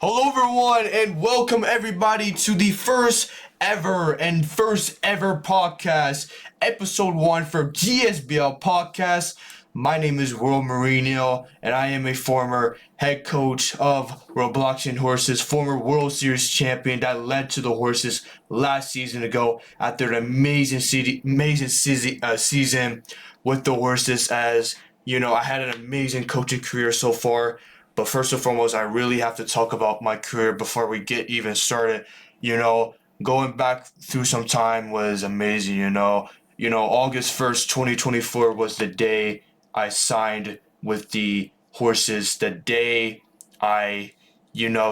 Hello, everyone, and welcome everybody to the first ever podcast, episode 1 for Gsbl Podcast. My name is Will Marino, and I am a former head coach of Roblox and Horses, former World Series champion that led to the Horses last season ago after an season with the Horses. As you know, I had an amazing coaching career so far. But first and foremost, I really have to talk about my career before we get even started. Going back through some time was amazing. August 1st, 2024 was the day I signed with the Horses. The day I,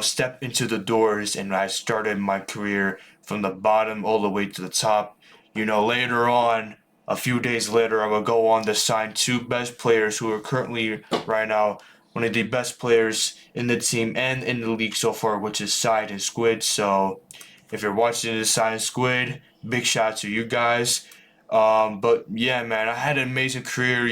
stepped into the doors and I started my career from the bottom all the way to the top. Later on, a few days later, I will go on to sign two best players who are currently right now one of the best players in the team and in the league so far, which is Side and Squid. So if you're watching this, Side and Squid, big shout out to you guys. But yeah, man, I had an amazing career,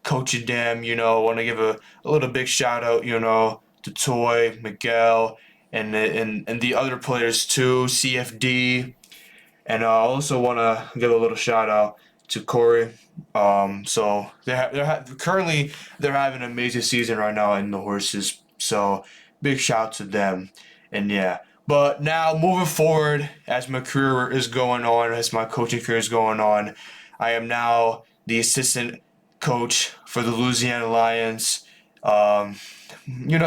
coaching them, I want to give a little big shout out, to Toy, Miguel, and the other players too, CFD. And I also want to give a little shout out to Corey. So currently they're having an amazing season right now in the Horses. So big shout out to them. And yeah. But now moving forward, as my career is going on, as my coaching career is going on, I am now the assistant coach for the Louisiana Lions. The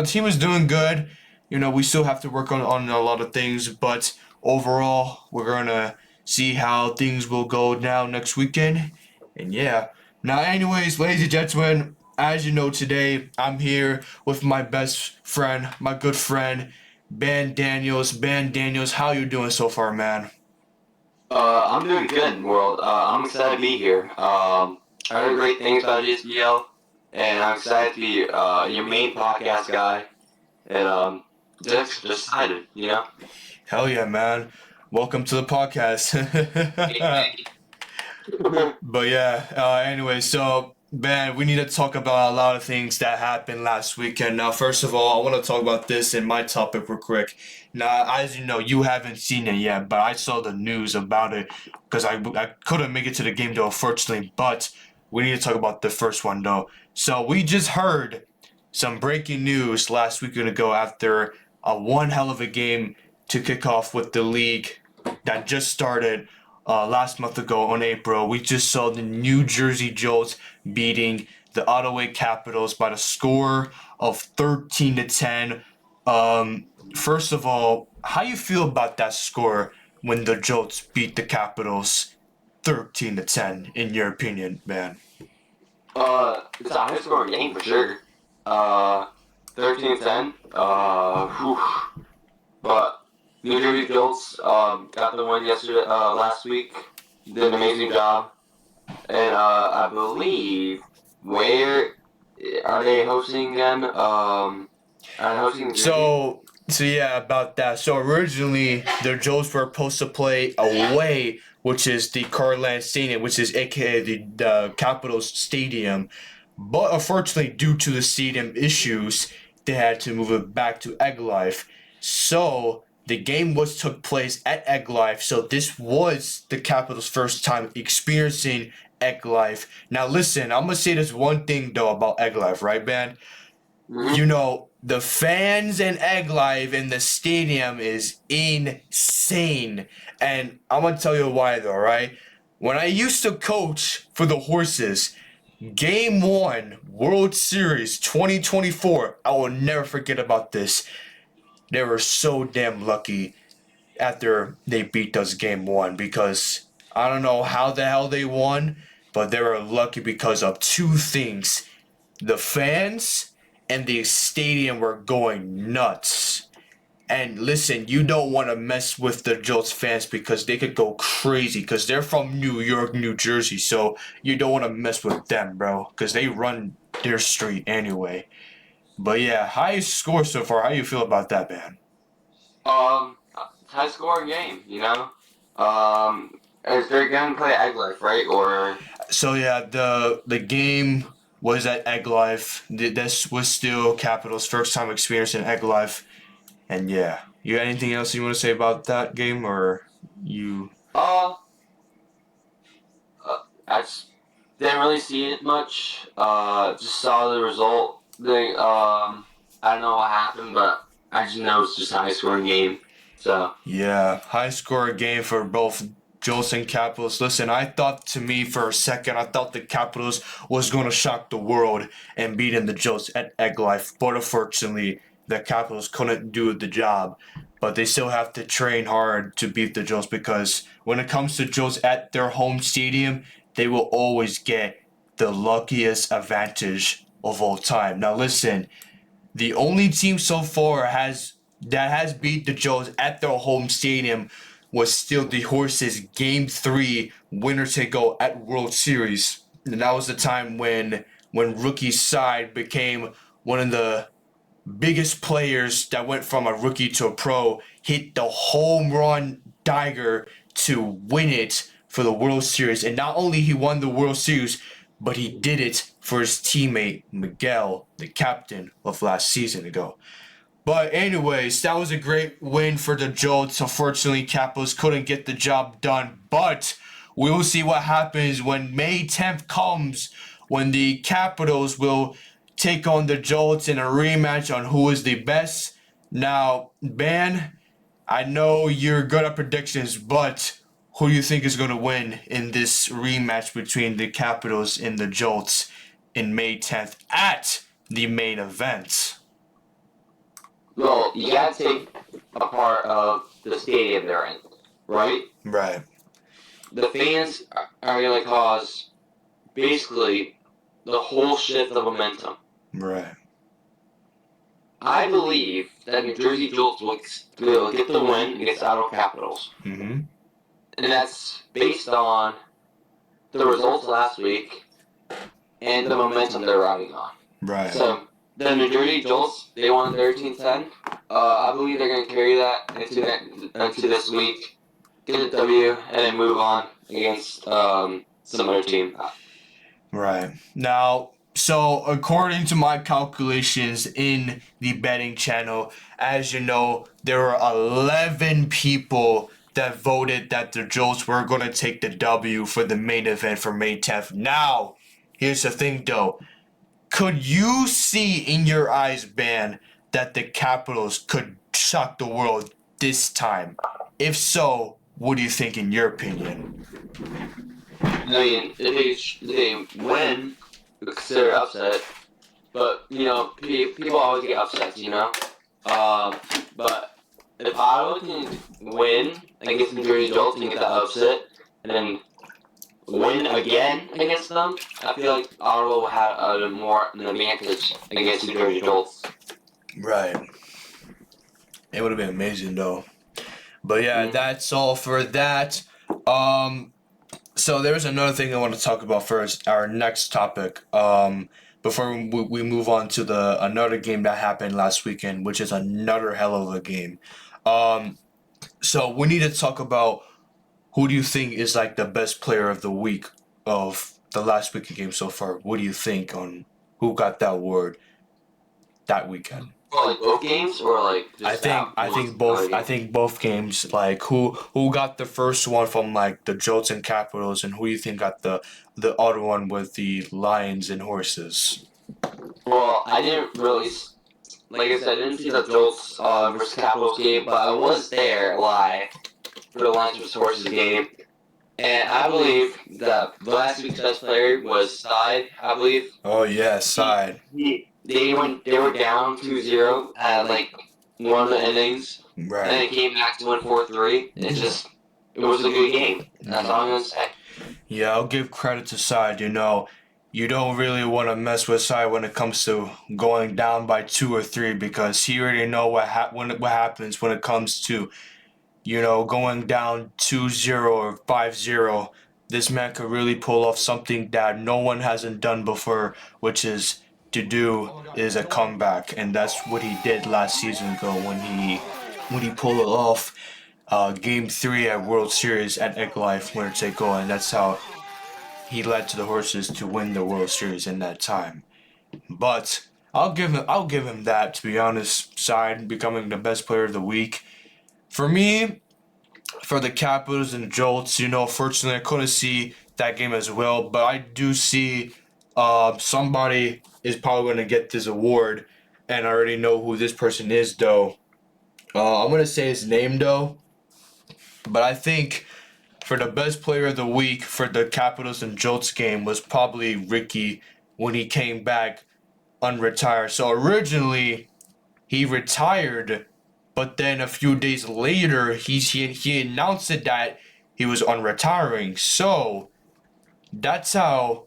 team is doing good. We still have to work on a lot of things, but overall, we're gonna see how things will go now next weekend. And yeah. Now, anyways, ladies and gentlemen, as you know, today I'm here with my best friend, my good friend, Ben Daniels. Ben Daniels, how you doing so far, man? I'm doing good, world. I'm excited to be here. I heard great things about Gsbl, and I'm excited to be your main podcast guy. And just excited. Hell yeah, man. Welcome to the podcast. But yeah, anyway, so Ben, we need to talk about a lot of things that happened last weekend. Now, first of all, I want to talk about this in my topic real quick. Now, as you know, you haven't seen it yet, but I saw the news about it because I couldn't make it to the game though, unfortunately. But we need to talk about the first one though. So we just heard some breaking news last weekend ago after a one hell of a game to kick off with the league that just started last month ago on April. We just saw the New Jersey Jolts beating the Ottawa Capitals by the score of 13-10. First of all, how you feel about that score when the Jolts beat the Capitals 13-10 in your opinion, man? It's a high scoring game for sure. 13-10. But New Jersey Jolts got the win last week. Did an amazing job. And I believe, where are they hosting again? Are they hosting So yeah, about that. So originally, the Jolts were supposed to play away, which is the Carland Stadium, which is aka the Capitals Stadium. But unfortunately, due to the stadium issues, they had to move it back to Egg Life. So the game took place at Egg Life. So this was the Capitals' first time experiencing Egg Life. Now listen, I'm gonna say this one thing though about Egg Life, right, man? Mm-hmm. The fans in Egg Life in the stadium is insane. And I'm gonna tell you why though, right? When I used to coach for the Horses, Game 1, World Series 2024, I will never forget about this. They were so damn lucky after they beat us Game 1 because I don't know how the hell they won, but they were lucky because of two things. The fans and the stadium were going nuts. And listen, you don't want to mess with the Jolts fans because they could go crazy because they're from New York, New Jersey. So you don't want to mess with them, bro, because they run their street anyway. But yeah, highest score so far. How you feel about that, man? High scoring game. Is they're gonna play Egg Life, right? Or So yeah, the game was at Egg Life. This was still Capitals' first time experiencing Egg Life. And yeah, you got anything else you want to say about that game, or you? Uh, I just didn't really see it much. Just saw the result. I don't know what happened, but I just know it's just a high scoring game. So Yeah, high score game for both Jolts and Capitals. Listen, I thought to me for a second, I thought the Capitals was going to shock the world and beat in the Jolts at Egg Life, but unfortunately, the Capitals couldn't do the job. But they still have to train hard to beat the Jolts because when it comes to Jolts at their home stadium, they will always get the luckiest advantage of all time. Now, listen, the only team so far has beat the Joes at their home stadium was still the Horses Game 3 winner take all at World Series. And that was the time when rookie side became one of the biggest players that went from a rookie to a pro, hit the home run dagger to win it for the World Series. And not only he won the World Series, but he did it for his teammate Miguel, the captain of last season ago. But anyways, that was a great win for the Jolts. Unfortunately, Capitals couldn't get the job done. But we will see what happens when May 10th comes, when the Capitals will take on the Jolts in a rematch on who is the best. Now, Ben, I know you're good at predictions, but who do you think is going to win in this rematch between the Capitals and the Jolts in May 10th at the main event? well, you gotta take a part of the stadium they're in, right? Right. The fans are gonna cause basically the whole shift of momentum. Right. I believe that New Jersey Jolts will get the win against Ottawa Capitals. Mm-hmm. And that's based on the results last week and the momentum they're riding on. Right. So, the New Jersey Jolts, they won 13-10. I believe they're going to carry that into this week, get a W, and then move on against some other team. Right. Now, so according to my calculations in the betting channel, as you know, there were 11 people that voted that the Jolts were going to take the W for the main event for May 10th. Now, here's the thing though. Could you see in your eyes, Ben, that the Capitals could shock the world this time? If so, what do you think in your opinion? I mean, if they win, we consider upset. But, people always get upsets. But if Ottawa can win against New Jersey Jolts and get that upset, and then win again against them, I feel like Ottawa will have an advantage against New Jersey Jolts. Right. It would have been amazing though. But yeah, that's all for that. So there's another thing I want to talk about first. Our next topic. Before we move on to the another game that happened last weekend, which is another hell of a game. So we need to talk about who do you think is like the best player of the week of the last weekend game so far. What do you think on who got that award that weekend? For like both games, or like just I think both. I think both games. Like who got the first one from like the Jolts and Capitals, and who you think got the other one with the Lions and Horses. Well, I didn't really, like I said, I didn't see the Jolts versus Capitals game, but I was there live for the Lions versus Horses game. And I believe that last week's best player was Side, I believe. Oh yeah, side. They were down 2-0 at like one of the innings, and then Right. it came back to win 4-3. It was a good game. That's all I'm gonna say. Yeah, I'll give credit to side. You don't really want to mess with side when it comes to going down by 2 or 3 because he already know what happens when it comes to going down 2-0 or 5-0. This man could really pull off something that no one hasn't done before, which is a comeback, and that's what he did last season ago when he pulled it off. Game 3 at World Series at Egg Life, winner take all, and that's how he led to the Horses to win the World Series in that time. But I'll give him that, to be honest. Side becoming the best player of the week. For me, for the Capitals and Jolts, fortunately I couldn't see that game as well, but I do see somebody is probably going to get this award, and I already know who this person is, though. I'm going to say his name, though, but I think for the best player of the week for the Capitals and Jolts game was probably Ricky when he came back unretired. So originally he retired, but then a few days later he announced it that he was unretiring. So that's how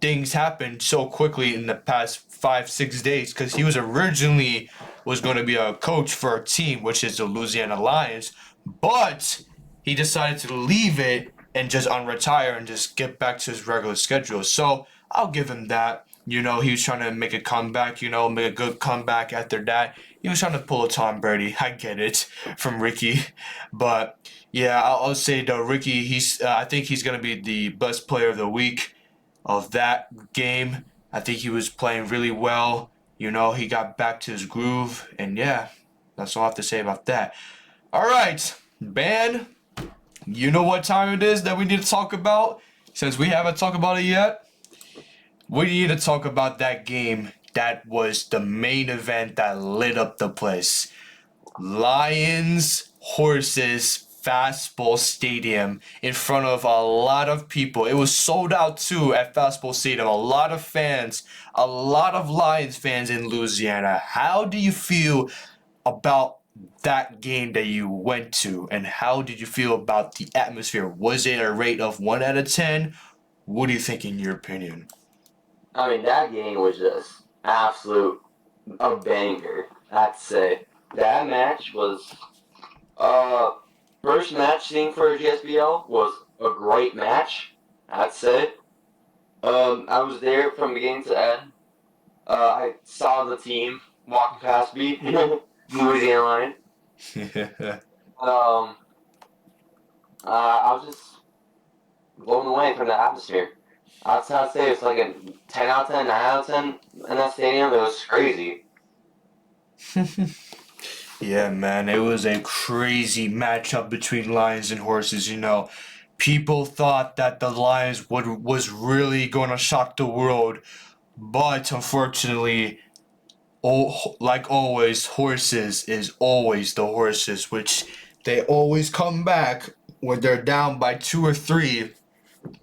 things happened so quickly in the past 5 6 days, because he was originally was going to be a coach for a team which is the Louisiana Lions, but he decided to leave it and just unretire and just get back to his regular schedule. So I'll give him that. He was trying to make a comeback, make a good comeback after that. He was trying to pull a Tom Brady. I get it from Ricky. But yeah, I'll say though, Ricky, I think he's going to be the best player of the week of that game. I think he was playing really well. He got back to his groove. And yeah, that's all I have to say about that. All right, Ben, you know what time it is that we need to talk about? Since we haven't talked about it yet, we need to talk about that game that was the main event that lit up the place. Lions Horses Fastball Stadium in front of a lot of people. It was sold out too at Fastball Stadium. A lot of fans, a lot of Lions fans in Louisiana. How do you feel about that game that you went to, and how did you feel about the atmosphere? Was it a rate of 1 out of 10? What do you think in your opinion? I mean, that game was just absolute a banger, I'd say. That match was, first match seeing for Gsbl was a great match, I'd say. I was there from beginning to end. I saw the team walking past me, Louisiana Line. Um, I was just blown away from the atmosphere. I'd say it's like a 10 out of 10, 9 out of 10 in that stadium. It was crazy. Yeah, man, it was a crazy matchup between Lions and Horses. People thought that the Lions was really going to shock the world, but unfortunately, like always, Horses is always the Horses, which they always come back when they're down by 2 or 3,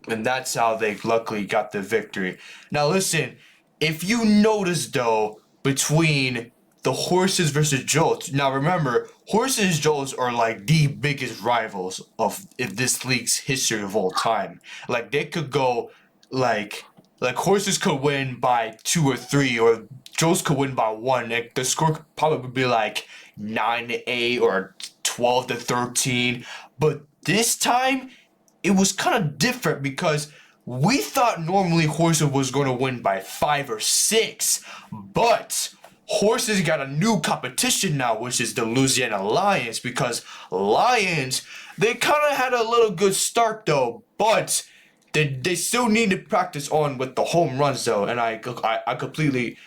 and that's how they luckily got the victory. Now, listen, if you notice though, between the Horses versus Jolts, now remember, Horses and Jolts are like the biggest rivals of this league's history of all time. Like they could go, like like Horses could win by 2 or 3, or Jolts could win by 1. Like the score could probably be like 9-8 or 12-13. But this time it was kind of different because we thought normally Horses was going to win by 5 or 6, but Horses got a new competition now, which is the Louisiana Lions, because Lions, they kind of had a little good start though, but they still need to practice on with the home runs though, and I completely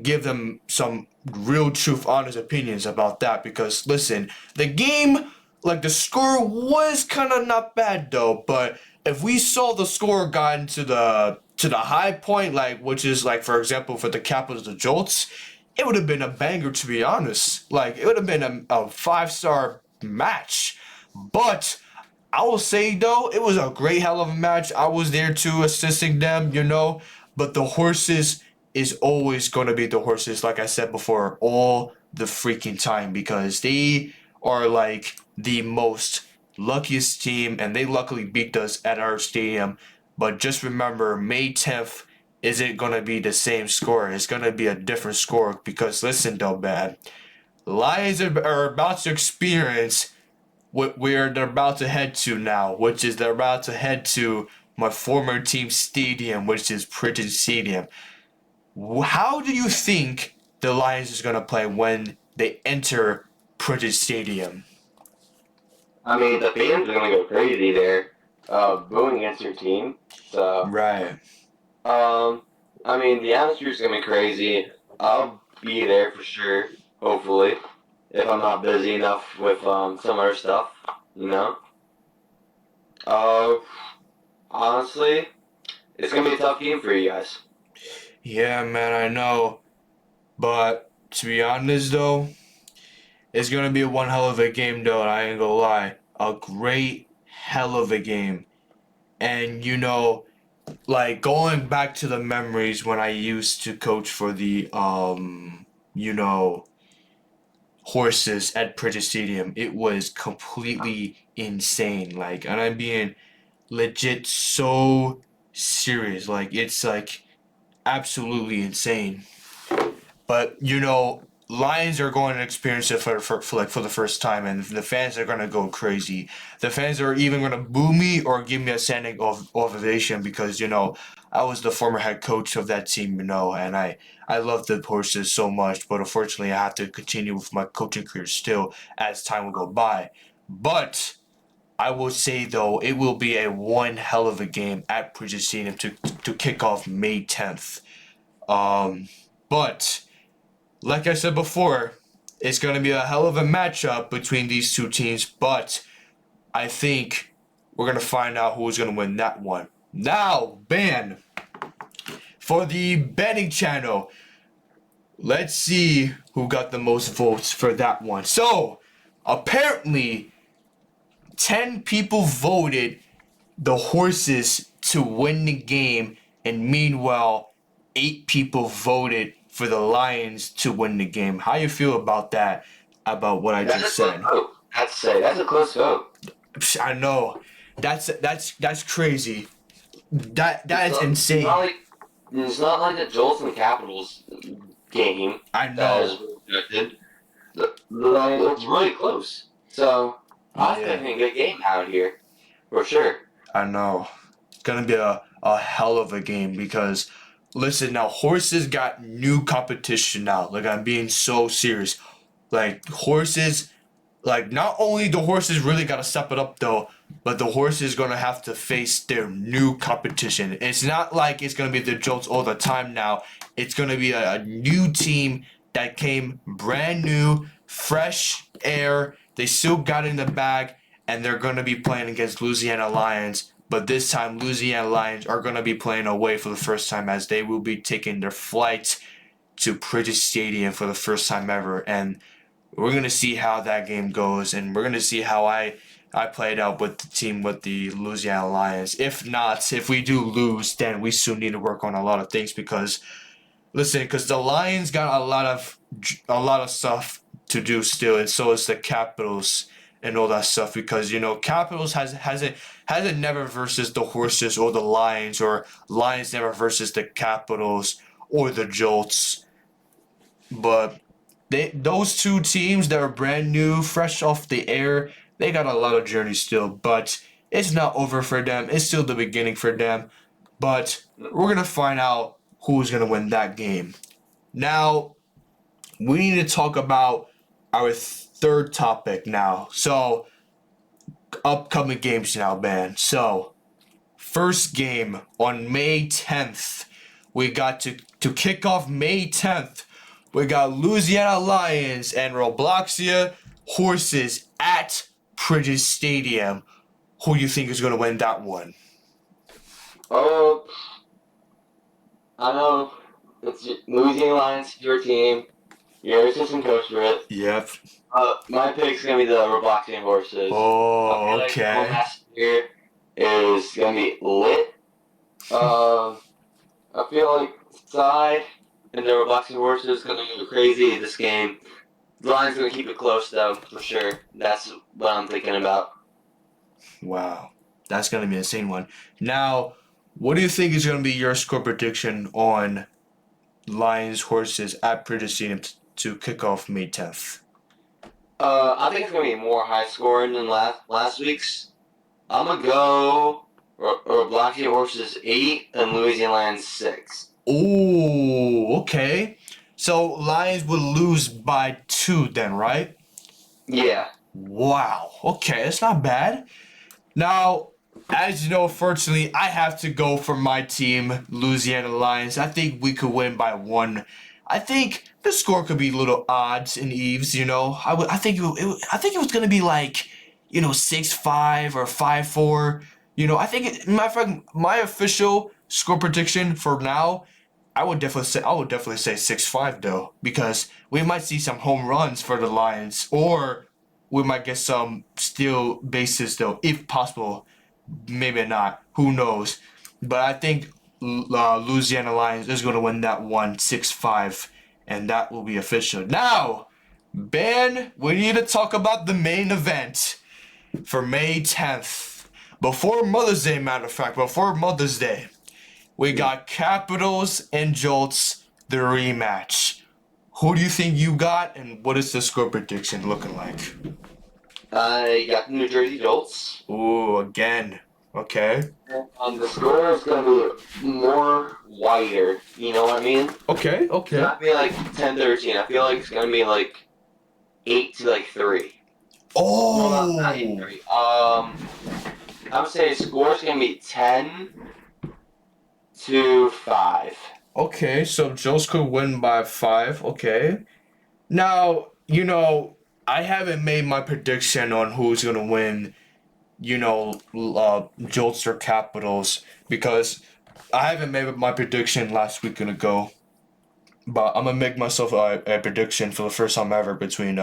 give them some real truth honest opinions about that, because listen, the game, like the score was kind of not bad though, but if we saw the score got into the high point, like which is like for example for the Capitals the Jolts, it would have been a banger, to be honest. Like it would have been a 5-star match. But I will say though, it was a great hell of a match. I was there too, assisting them. But the Horses is always going to be the Horses, like I said before, all the freaking time, because they are like the most luckiest team, and they luckily beat us at our stadium. But just remember, May 10th isn't going to be the same score. It's going to be a different score, because listen though, man, Lions are about to experience where they're about to head to now, which is they're about to head to my former team stadium, which is Princeton Stadium. How do you think the Lions is going to play when they enter Princeton Stadium? I mean, the fans are going to go crazy there, booing against your team. So, Right. um, I mean, the atmosphere's gonna be crazy. I'll be there for sure. Hopefully, if I'm not busy enough with some other stuff, you know. Uh, Honestly, it's gonna be a tough game for you guys. Yeah, man, I know. But to be honest, though, it's gonna be one hell of a game, though. And I ain't gonna lie, a great hell of a game. And like going back to the memories when I used to coach for the you know, horses at Pridget Stadium, it was completely insane. Like, and I'm being legit so serious. Like, it's like absolutely insane. But Lions are going to experience it for the first time, and the fans are going to go crazy. The fans are even going to boo me or give me a standing ovation because I was the former head coach of that team, and I love the horses so much. But unfortunately, I have to continue with my coaching career still as time will go by. But I will say though, it will be a one hell of a game at Bridges Stadium to kick off May 10th. But like I said before, it's going to be a hell of a matchup between these two teams, but I think we're going to find out who's going to win that one. Now, Ben, for the betting channel, let's see who got the most votes for that one. So, apparently, 10 people voted the horses to win the game, and meanwhile, 8 people voted for the Lions to win the game. How you feel about that? About what I just said? That's a close vote. I know. That's crazy. That's insane. It's not like the Jolts and Capitals game. I That is know. projected. It's really close. So I was thinking a good game out here, for sure. I know. It's gonna be a hell of a game because listen now, horses got new competition now. Like I'm being so serious. Like horses, like not only the horses really gotta step it up though, but the horses gonna have to face their new competition. It's not like it's gonna be the Jolts all the time now. It's gonna be a new team that came brand new, fresh air. They still got in the bag, and they're gonna be playing against Louisiana Lions. But this time, Louisiana Lions are gonna be playing away for the first time as they will be taking their flight to Bridges Stadium for the first time ever, and we're gonna see how that game goes, and we're gonna see how I played out with the team with the Louisiana Lions. If not, if we do lose, then we still need to work on a lot of things because listen, because the Lions got a lot of stuff to do still, and so is the Capitals and all that stuff because Capitals hasn't never versus the horses or the Lions or Lions never versus the Capitals or the Jolts, but those two teams that are brand new, fresh off the air, they got a lot of journey still, but it's not over for them. It's still the beginning for them. But we're gonna find out who's gonna win that game. Now we need to talk about our third topic now. So upcoming games now, man. So first game on May 10th. We got to kick off May 10th. We got Louisiana Lions and Robloxia Horses at Bridges Stadium. Who do you think is going to win that one? Oh, I know it's Louisiana Lions, your team. You're assistant coach for it. Yep. My pick's gonna be the Robloxian Horses. Oh, I feel okay. like the whole match here is gonna be lit. I feel like Side and the Robloxian Horses gonna go crazy this game. The Lions gonna keep it close though, for sure. That's what I'm thinking about. Wow. That's going to be an insane one. Now, what do you think is going to be your score prediction on Lions Horses at Bridges Stadium to kick off May 10th? I think it's gonna be more high scoring than last week's. I'm gonna go Robloxian Horses 8 and Louisiana Lions 6. Oh, okay. So Lions would lose by 2 then, right? Yeah. Wow. Okay, that's not bad. Now, As you know, unfortunately, I have to go for my team, Louisiana Lions. I think we could win by one. I think the score could be little odds and eves. I think I think it was gonna be like 6-5 or 5-4. I think matter of fact, my official score prediction for now, I would definitely say 6-5 though, because we might see some home runs for the Lions, or we might get some steal bases though, if possible. Maybe not. Who knows? But I think Louisiana Lions is going to win that one 6-5, and that will be official. Now, Ben, we need to talk about the main event for May 10th. Before Mother's Day, matter of fact, before Mother's Day, we got Capitals and Jolts, the rematch. Who do you think you got, and what is the score prediction looking like? I got the New Jersey Jolts. Ooh, again. Okay. The score is going to be more wider. You know what I mean? Okay, It's okay. not be like 10-13. I feel like it's going to be like 8-3. Oh. No, not 8-3. I would say the score is going to be 10-5. Okay, so Joes could win by 5. Okay. Now, I haven't made my prediction on who's going to win, Jolts or Capitals, because I haven't made my prediction last week and ago. But I'm going to make myself a prediction for the first time ever between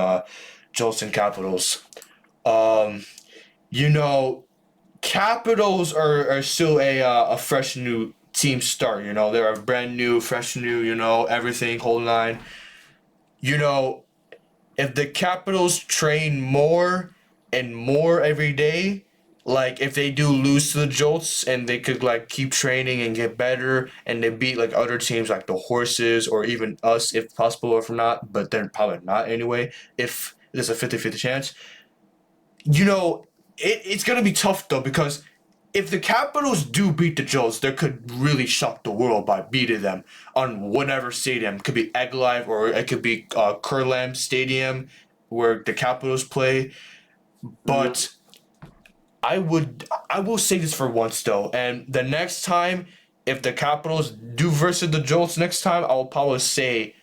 Jolts and Capitals. Um, you know, Capitals are still a fresh new team start. They're a brand new, fresh new. Everything whole nine. You know, if the Capitals train more and more every day, like if they do lose to the Jolts and they could like keep training and get better and they beat like other teams like the Horses or even us if possible, or if not, but they're probably not anyway. If there's a 50-50 chance, it's gonna be tough though, because if the Capitals do beat the Jolts, they could really shock the world by beating them on whatever stadium. It could be Egg Life or it could be Kurlam Stadium where the Capitals play. But I will say this for once though, and the next time if the Capitals do versus the Jolts next time, I will probably say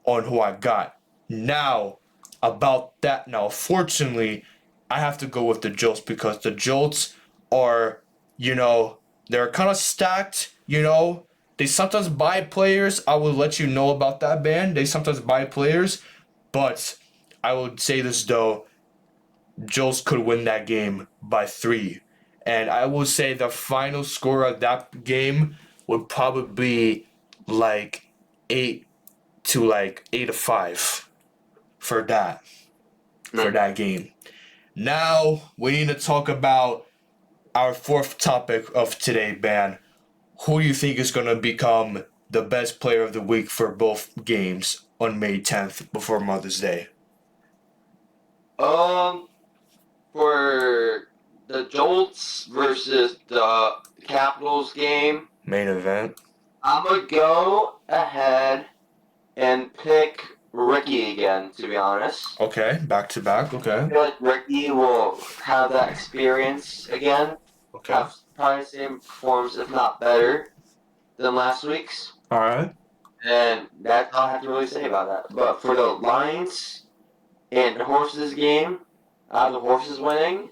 on who I got. Now, about that now, fortunately, I have to go with the Jolts because the Jolts are, you know, they're kind of stacked. They sometimes buy players. I will let you know about that band. They sometimes buy players, but I would say this though, Jolts could win that game by 3. And I will say the final score of that game would probably be like 8 to like 8-5 for that game. Now we need to talk about our fourth topic of today, Ben. Who do you think is going to become the best player of the week for both games on May 10th before Mother's Day? Um, for the Jolts versus the Capitals game, Main event. I'm going to go ahead and pick Ricky again, to be honest. Okay, back to back. I Okay. feel like Ricky will have that experience again. Okay. Have probably the same performance, if not better, than last week's. All right. And that's all I have to really say about that. But for the Lions and Horses game, I have the Horses winning.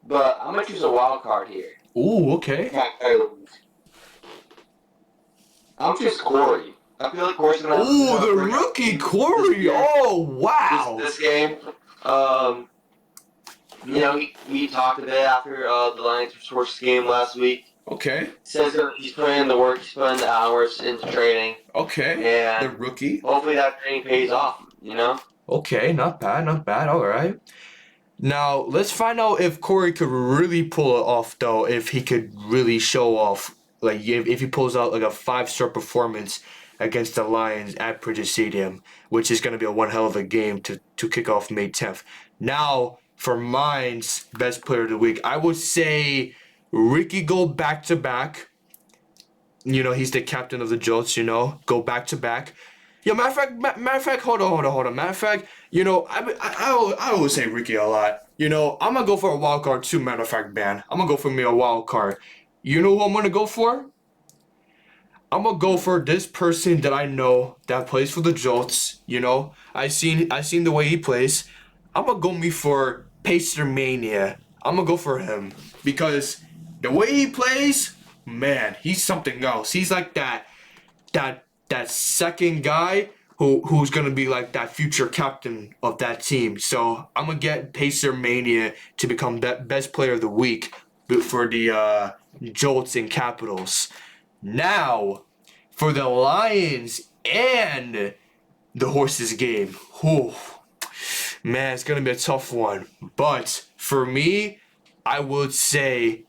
But I'm going to choose a wild card here. Ooh, okay. I'm going to choose Corey. I feel like Corey's going to have Ooh, the rookie Corey. Oh, wow. This game. We talked a bit after the Lions versus Horses game last week. Okay. Says that he's putting in the work, he's putting the hours into training. Okay. And the rookie. Hopefully that training pays off, Okay, not bad, not bad. All right. Now, let's find out if Corey could really pull it off, though, if he could really show off, like, if he pulls out, like, a 5-star performance against the Lions at Bridges Stadium, which is going to be a one hell of a game to kick off May 10th. Now, for mine's best player of the week, I would say Ricky go back-to-back. He's the captain of the Jolts, go back-to-back. Yo, matter of fact, hold on. Matter of fact, I always say Ricky a lot. I'm gonna go for a wild card too. Matter of fact, man, I'm gonna go for me a wild card. You know who I'm gonna go for? I'm gonna go for this person that I know that plays for the Jolts. I seen the way he plays. I'm gonna go me for Pacer Mania. I'm gonna go for him because the way he plays, man, he's something else. He's like that second guy who's gonna be like that future captain of that team. So I'm gonna get Pacer Mania to become that best player of the week for the Jolts and Capitals. Now, for the Lions and the Horses game. Whew. Man, it's going to be a tough one. But for me, I would say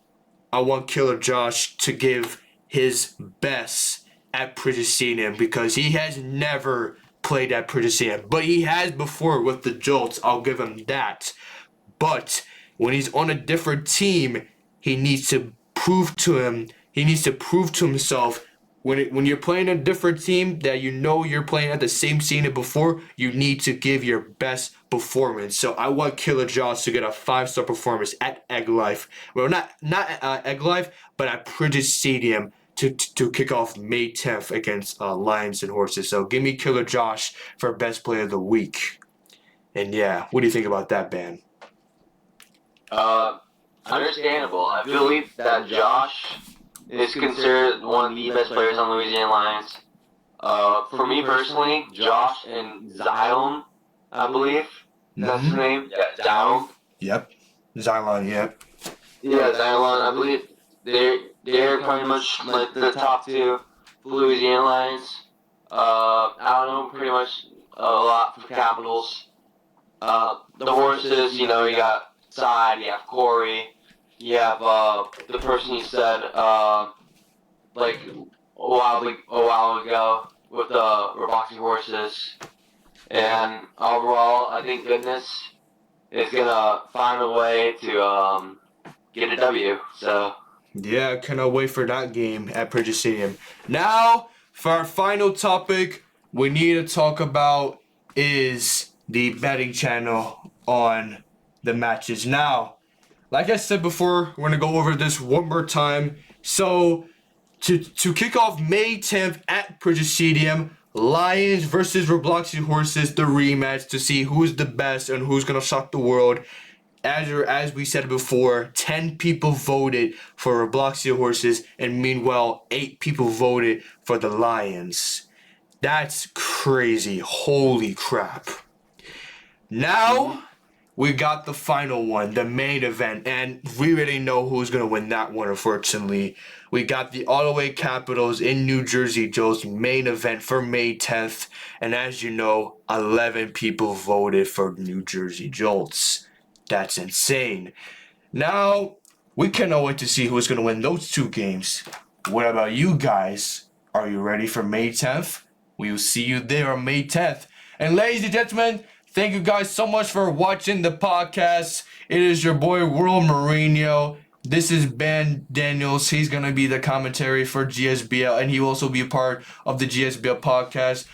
I want Killer Josh to give his best at Prentice Stadium because he has never played at Prentice Stadium. But he has before with the Jolts. I'll give him that. But when he's on a different team, he needs to prove to himself when you're playing a different team that you're playing at the same scene before, you need to give your best performance. So I want Killer Josh to get a 5-star performance at Egg Life. Well, not Egg Life, but at Prentice Stadium to kick off May 10th against Lions and Horses. So give me Killer Josh for best player of the week. And yeah, what do you think about that, Ben? Understandable. I believe that Josh is considered one of the best players on the Louisiana Lions. For me personally, Josh and Zion, I believe that's his name. Yeah, Zion. Yep, Zion. Yep. Yeah, Zion. I believe they're pretty much like the top two for Louisiana Lions. I don't know pretty much a lot for Capitals. The Horses, you got Side, you have Corey. You have the person you said like a while ago with the Roboxy Horses, and overall, I think Goodness is gonna find a way to get a W. So yeah, cannot wait for that game at Prentice Stadium. Now, for our final topic, we need to talk about is the betting channel on the matches. Now, like I said before, we're going to go over this one more time. So, to kick off May 10th at Prentice Stadium, Lions versus Robloxy Horses, the rematch to see who's the best and who's going to shock the world. As we said before, 10 people voted for Robloxy Horses, and meanwhile, 8 people voted for the Lions. That's crazy. Holy crap. Now, we got the final one, the main event, and we already know who's going to win that one, unfortunately. We got the Ottawa Capitals in New Jersey Joe's main event for May 10th, and as you know, 11 people voted for New Jersey Jolts. That's insane. Now, we cannot wait to see who's going to win those two games. What about you guys? Are you ready for May 10th? We will see you there on May 10th. And ladies and gentlemen, thank you guys so much for watching the podcast. It is your boy, World Mourinho. This is Ben Daniels. He's going to be the commentary for GSBL, and he will also be a part of the GSBL podcast.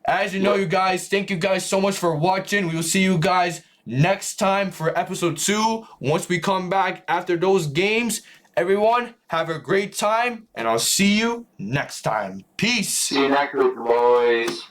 As you know, you guys, thank you guys so much for watching. We will see you guys next time for episode 2. Once we come back after those games, everyone, have a great time, and I'll see you next time. Peace. see you next week, boys.